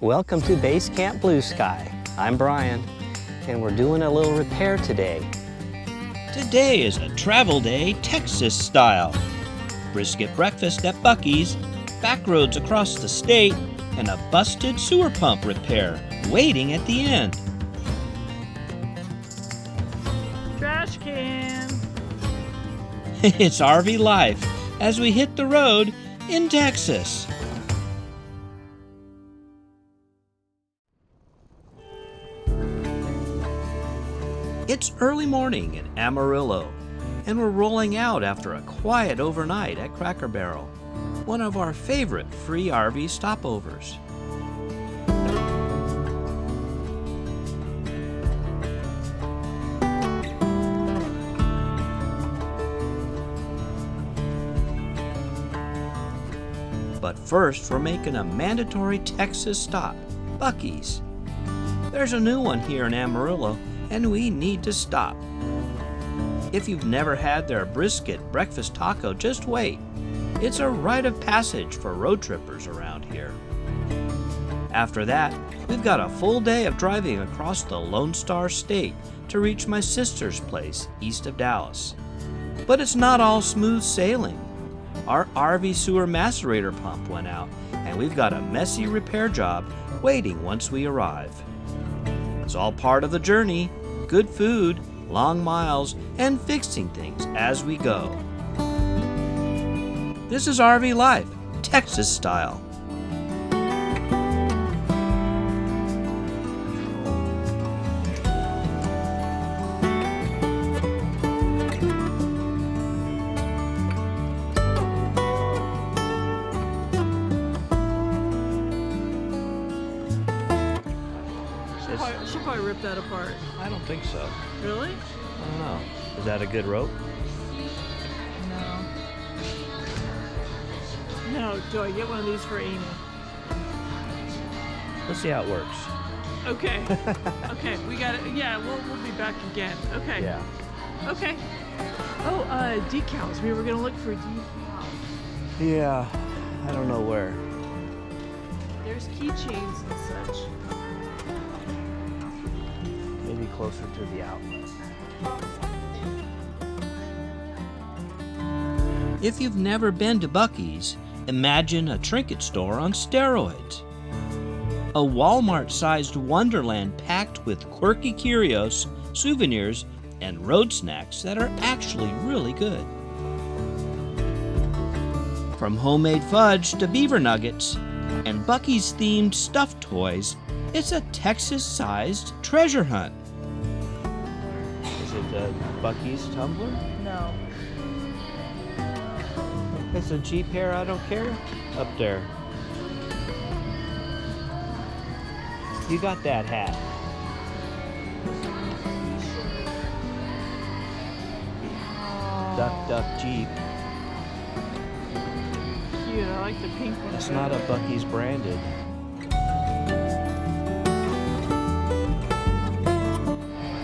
Welcome to Basecamp Blue Sky. I'm Brian, and we're doing a little repair today. Today is a travel day Texas style. Brisket breakfast at Buc-ee's, backroads across the state, and a busted sewer pump repair waiting at the end. Trash can! It's RV life as we hit the road in Texas. It's early morning in Amarillo, and we're rolling out after a quiet overnight at Cracker Barrel, one of our favorite free RV stopovers. But first, we're making a mandatory Texas stop, Buc-ee's. There's a new one here in Amarillo, and we need to stop. If you've never had their brisket breakfast taco, just wait. It's a rite of passage for road trippers around here. After that, we've got a full day of driving across the Lone Star State to reach my sister's place east of Dallas. But it's not all smooth sailing. Our RV sewer macerator pump went out, and we've got a messy repair job waiting once we arrive. It's all part of the journey, good food, long miles, and fixing things as we go. This is RV life, Texas style. She'll probably rip that apart. I don't think so. Really? I don't know. Is that a good rope? No. No, do I get one of these for Amy? Let's see how it works. Okay. Okay, we got it. Yeah, we'll be back again. Okay. Yeah. Okay. Oh, decals. We were gonna look for decals. Yeah, I don't know where. There's keychains and such. Maybe closer to the outlet. If you've never been to Buc-ee's, imagine a trinket store on steroids. A Walmart-sized wonderland packed with quirky curios, souvenirs, and road snacks that are actually really good. From homemade fudge to beaver nuggets and Buc-ee's themed stuffed toys, it's a Texas-sized treasure hunt. Is it the Buc-ee's tumbler? No. It's a Jeep hair, I don't care. Up there. You got that hat. Duck, duck, Jeep. Cute. I like the pink one. That's not a Buc-ee's branded.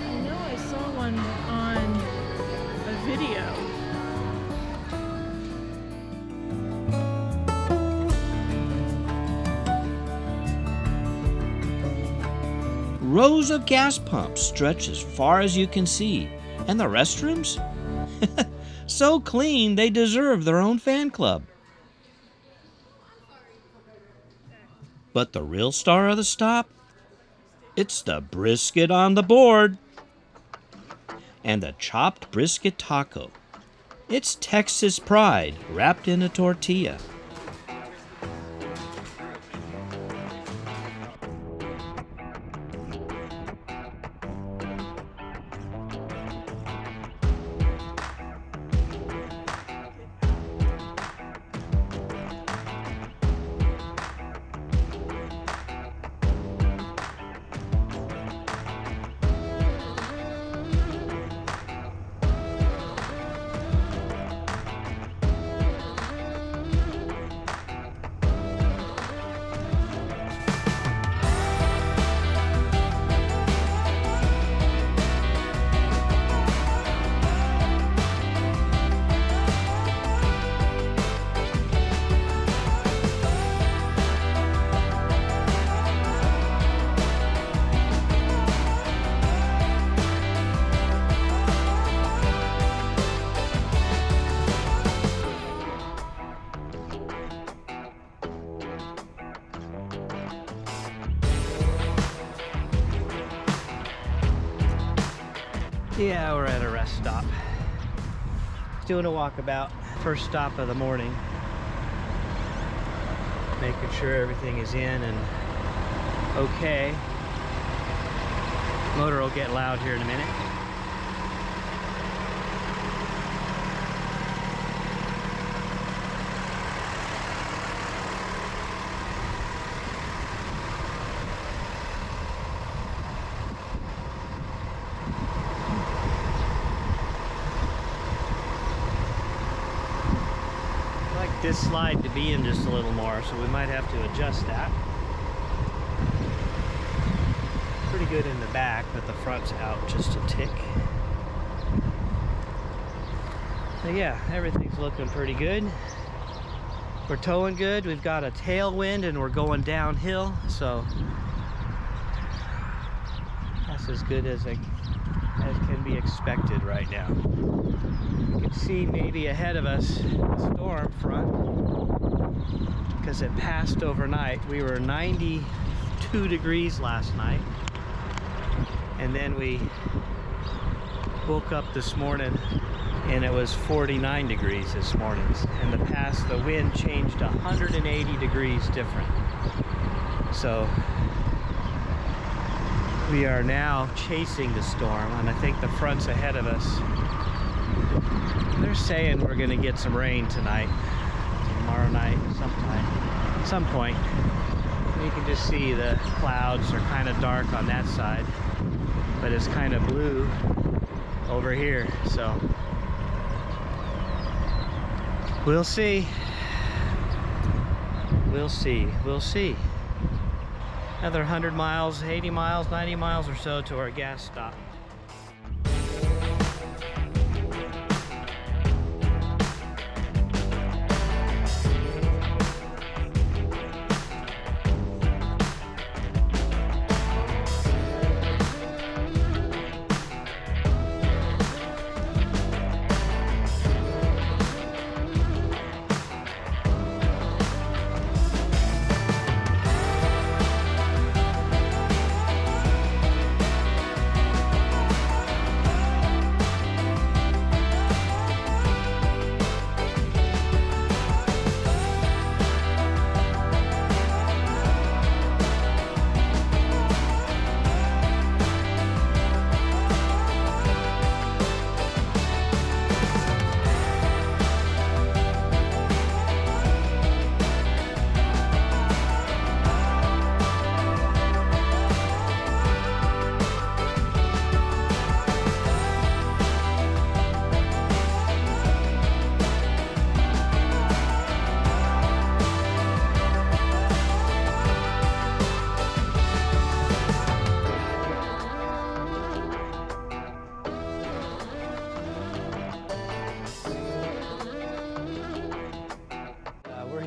I know I saw one on a video. Rows of gas pumps stretch as far as you can see, and the restrooms? So clean they deserve their own fan club. But the real star of the stop? It's the brisket on the board. And the chopped brisket taco. It's Texas pride wrapped in a tortilla. Yeah, we're at a rest stop. Doing a walkabout. First stop of the morning. Making sure everything is in and okay. Motor will get loud here in a minute. This slide to be in just a little more, so we might have to adjust that. Pretty good in the back, but the front's out just a tick. But yeah, everything's looking pretty good. We're towing good. We've got a tailwind and we're going downhill, so that's as good as can be expected right now. You can see maybe ahead of us a storm front because it passed overnight. We were 92 degrees last night, and then we woke up this morning and it was 49 degrees this morning, and the wind changed 180 degrees different. So we are now chasing the storm, and I think the front's ahead of us. They're saying we're gonna get some rain tonight, tomorrow night, some point. You can just see the clouds are kind of dark on that side, but it's kind of blue over here, so we'll see. We'll see. Another 100 miles, 80 miles, 90 miles or so to our gas stop.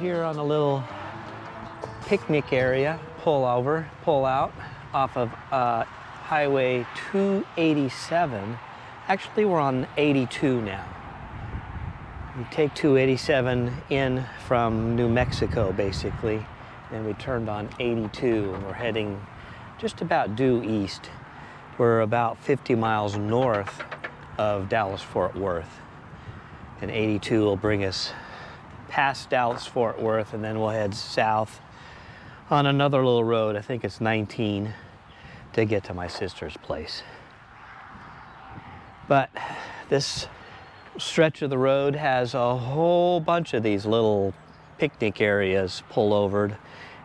Here on a little picnic area, pull out off of Highway 287. Actually, we're on 82 now. We take 287 in from New Mexico, basically, and we turned on 82, and we're heading just about due east. We're about 50 miles north of Dallas-Fort Worth, and 82 will bring us past Dallas-Fort Worth, and then we'll head south on another little road. I think it's 19 to get to my sister's place. But this stretch of the road has a whole bunch of these little picnic areas pullovered,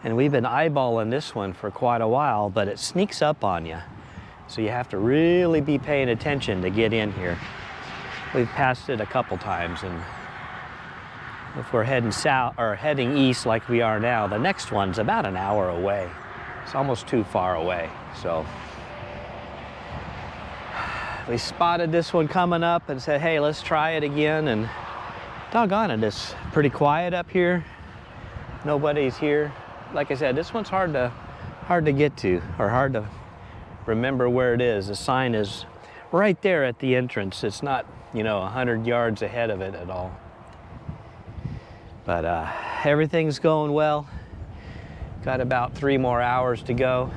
and we've been eyeballing this one for quite a while, but it sneaks up on you, so you have to really be paying attention to get in here. We've passed it a couple times, and if we're heading south or heading east like we are now, the next one's about an hour away. It's almost too far away. So we spotted this one coming up and said, hey, let's try it again. And doggone it, it's pretty quiet up here. Nobody's here. Like I said, this one's hard to get to, or hard to remember where it is. The sign is right there at the entrance. It's not, 100 yards ahead of it at all. But everything's going well. Got about 3 more hours to go.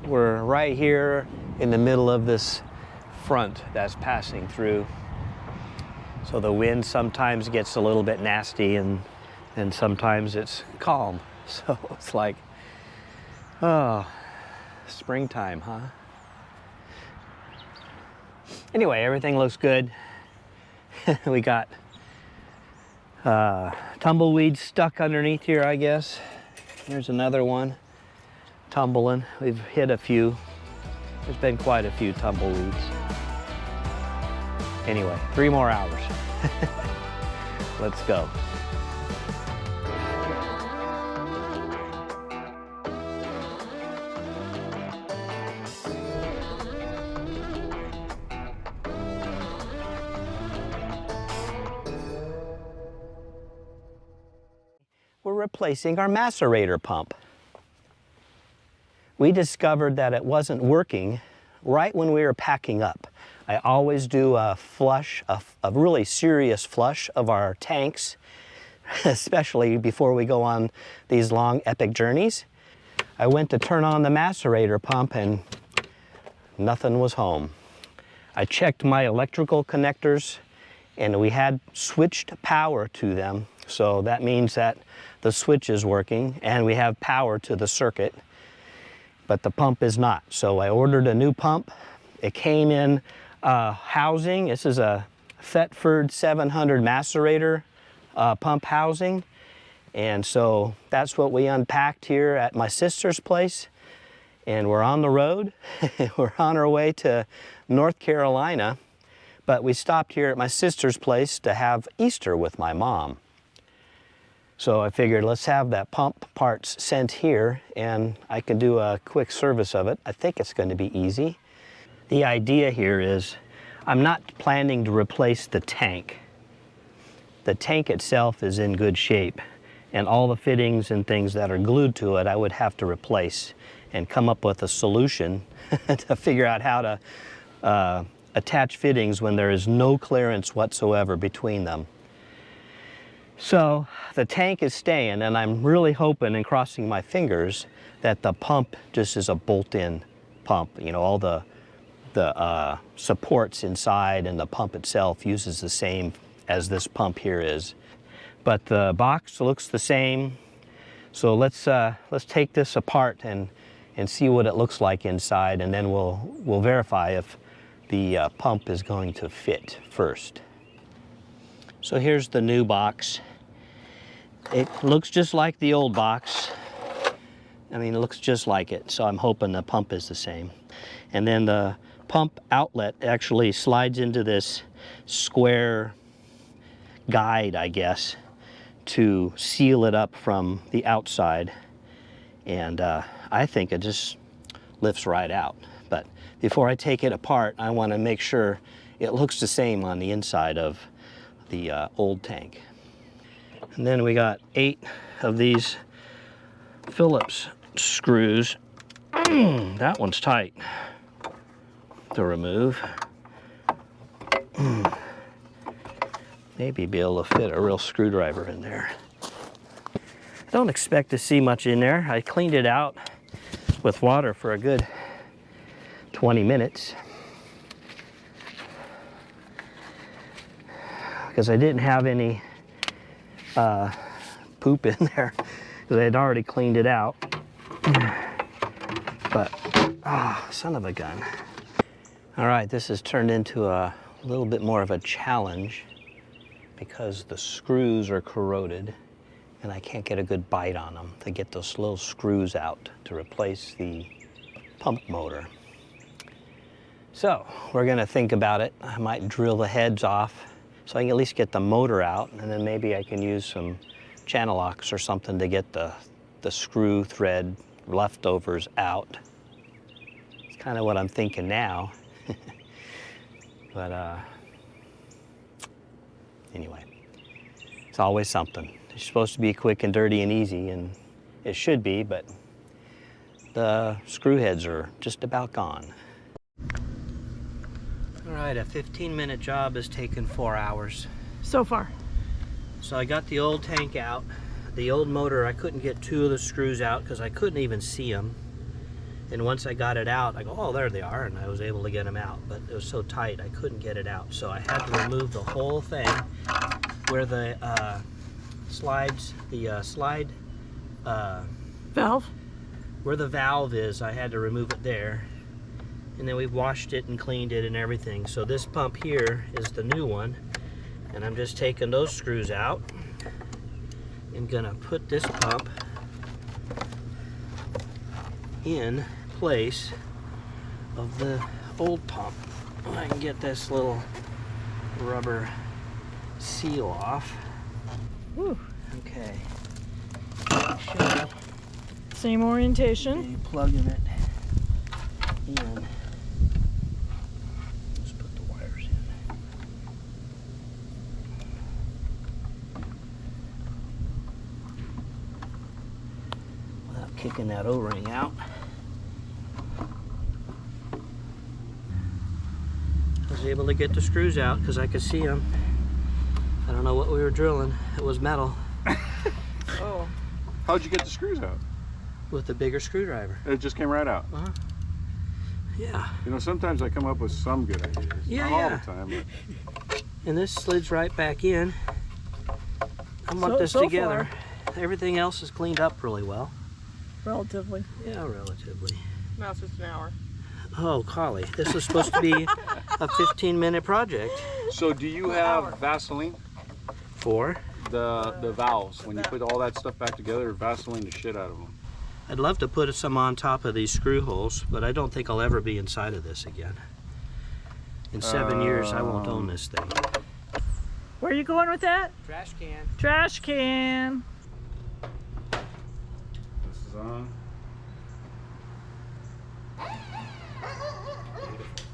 We're right here in the middle of this front that's passing through. So the wind sometimes gets a little bit nasty and sometimes it's calm. So it's like, oh, springtime, huh? Anyway, everything looks good. We got tumbleweeds stuck underneath here, I guess. Here's another one tumbling. We've hit a few. There's been quite a few tumbleweeds. Anyway, 3 more hours. Let's go. We're replacing our macerator pump. We discovered that it wasn't working right when we were packing up. I always do a flush, a really serious flush of our tanks, especially before we go on these long epic journeys. I went to turn on the macerator pump and nothing was home. I checked my electrical connectors and we had switched power to them. So that means that the switch is working and we have power to the circuit, but the pump is not. So I ordered a new pump. It came in housing. This is a Thetford 700 macerator pump housing. And so that's what we unpacked here at my sister's place. And we're on the road. We're on our way to North Carolina, but we stopped here at my sister's place to have Easter with my mom. So I figured let's have that pump parts sent here and I can do a quick service of it. I think it's going to be easy. The idea here is I'm not planning to replace the tank. The tank itself is in good shape and all the fittings and things that are glued to it I would have to replace and come up with a solution to figure out how to attach fittings when there is no clearance whatsoever between them. So the tank is staying and I'm really hoping and crossing my fingers that the pump just is a bolt-in pump. You know, all the supports inside and the pump itself uses the same as this pump here is. But the box looks the same. So let's take this apart and see what it looks like inside, and then we'll verify if the pump is going to fit first. So here's the new box. It looks just like the old box. I mean, it looks just like it, so I'm hoping the pump is the same. And then the pump outlet actually slides into this square guide, I guess, to seal it up from the outside. And I think it just lifts right out. But before I take it apart, I want to make sure it looks the same on the inside of the old tank. And then we got 8 of these Phillips screws. That one's tight to remove. Maybe be able to fit a real screwdriver in there. I don't expect to see much in there. I cleaned it out with water for a good 20 minutes. Because I didn't have any poop in there, because I had already cleaned it out. But, son of a gun. All right, this has turned into a little bit more of a challenge because the screws are corroded and I can't get a good bite on them to get those little screws out to replace the pump motor. So we're gonna think about it. I might drill the heads off so I can at least get the motor out, and then maybe I can use some channel locks or something to get the screw thread leftovers out. It's kind of what I'm thinking now. But anyway, it's always something. It's supposed to be quick and dirty and easy, and it should be, but the screw heads are just about gone. All right, a 15-minute job has taken 4 hours. So far. So I got the old tank out. The old motor, I couldn't get 2 of the screws out because I couldn't even see them. And once I got it out, I go, oh, there they are, and I was able to get them out. But it was so tight, I couldn't get it out. So I had to remove the whole thing where the Valve? where the valve is. I had to remove it there. And then we washed it and cleaned it and everything. So this pump here is the new one. And I'm just taking those screws out. I'm gonna put this pump in place of the old pump. I can get this little rubber seal off. Whew. Okay. Same orientation. You plugging it in. Let's put the wires in. Without kicking that O-ring out. I was able to get the screws out because I could see them. I don't know what we were drilling. It was metal. Oh. How'd you get the screws out? With the bigger screwdriver. It just came right out. Uh-huh. Yeah. You know, sometimes I come up with some good ideas. Yeah, Not all yeah. the time. But And this slides right back in. I want this so together. Everything else is cleaned up really well. Relatively. Yeah, relatively. Now it's just an hour. Oh, golly. This was supposed to be a 15-minute project. so do you have Vaseline? For? The valves. When you put all that stuff back together, Vaseline the shit out of them. I'd love to put some on top of these screw holes, but I don't think I'll ever be inside of this again. In 7 years, I won't own this thing. Where are you going with that? Trash can. Trash can. This is on.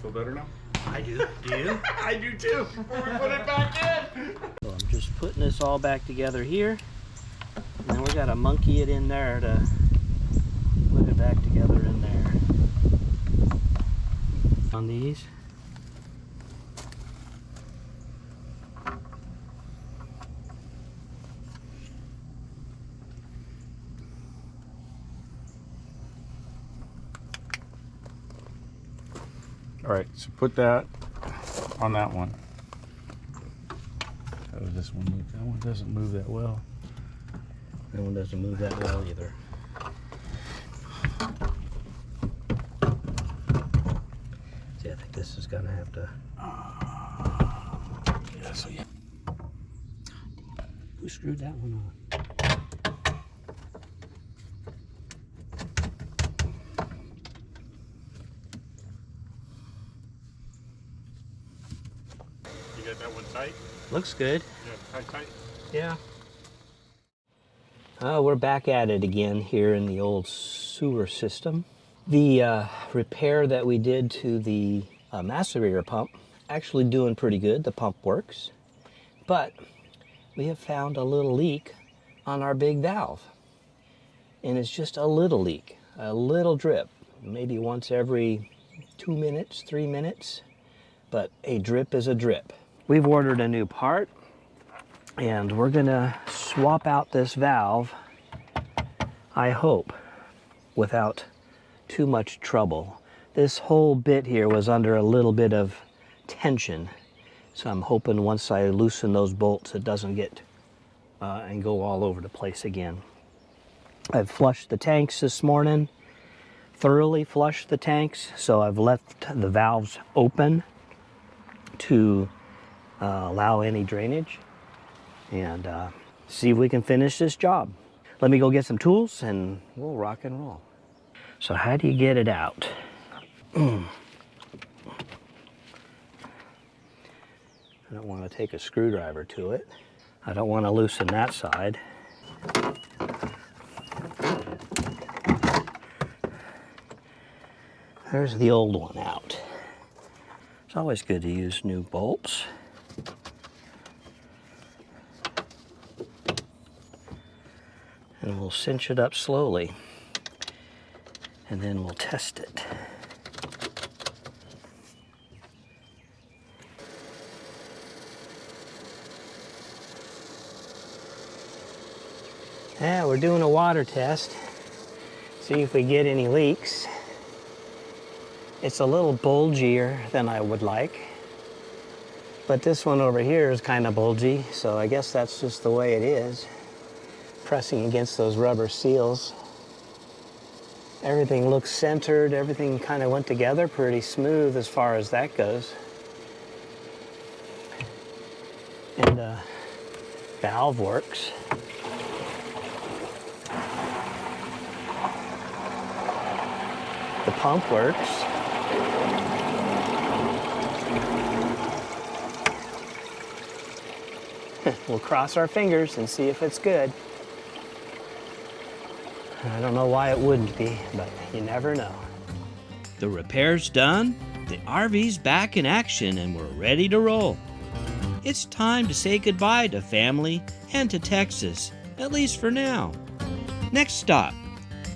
Feel better now? I do. Do you? I do too. Before we put it back in. So I'm just putting this all back together here. And then we gotta monkey it in there to put it back together in there. On these. All right, so put that on that one. How does this one move? That one doesn't move that well. That one doesn't move that well either. See, I think this is gonna have to. Yeah, so yeah. Who screwed that one on? You got that one tight? Looks good. Yeah, tight. Yeah. We're back at it again here in the old sewer system. The repair that we did to the macerator pump, actually doing pretty good. The pump works. But we have found a little leak on our big valve. And it's just a little leak, a little drip, maybe once every 2 minutes, 3 minutes. But a drip is a drip. We've ordered a new part. And we're gonna swap out this valve, I hope, without too much trouble. This whole bit here was under a little bit of tension. So I'm hoping once I loosen those bolts, it doesn't get and go all over the place again. I've flushed the tanks this morning, thoroughly flushed the tanks. So I've left the valves open to allow any drainage. And see if we can finish this job. Let me go get some tools and we'll rock and roll. So how do you get it out? I don't want to take a screwdriver to it. I don't want to loosen that side. There's the old one out. It's always good to use new bolts. And we'll cinch it up slowly, and then we'll test it. Yeah, we're doing a water test. See if we get any leaks. It's a little bulgier than I would like. But this one over here is kind of bulgy, so I guess that's just the way it is. Pressing against those rubber seals. Everything looks centered, everything kind of went together pretty smooth as far as that goes. And valve works. The pump works. We'll cross our fingers and see if it's good. I don't know why it wouldn't be, but you never know. The repair's done, the RV's back in action, and we're ready to roll. It's time to say goodbye to family and to Texas, at least for now. Next stop,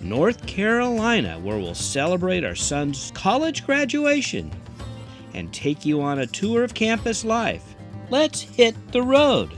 North Carolina, where we'll celebrate our son's college graduation and take you on a tour of campus life. Let's hit the road.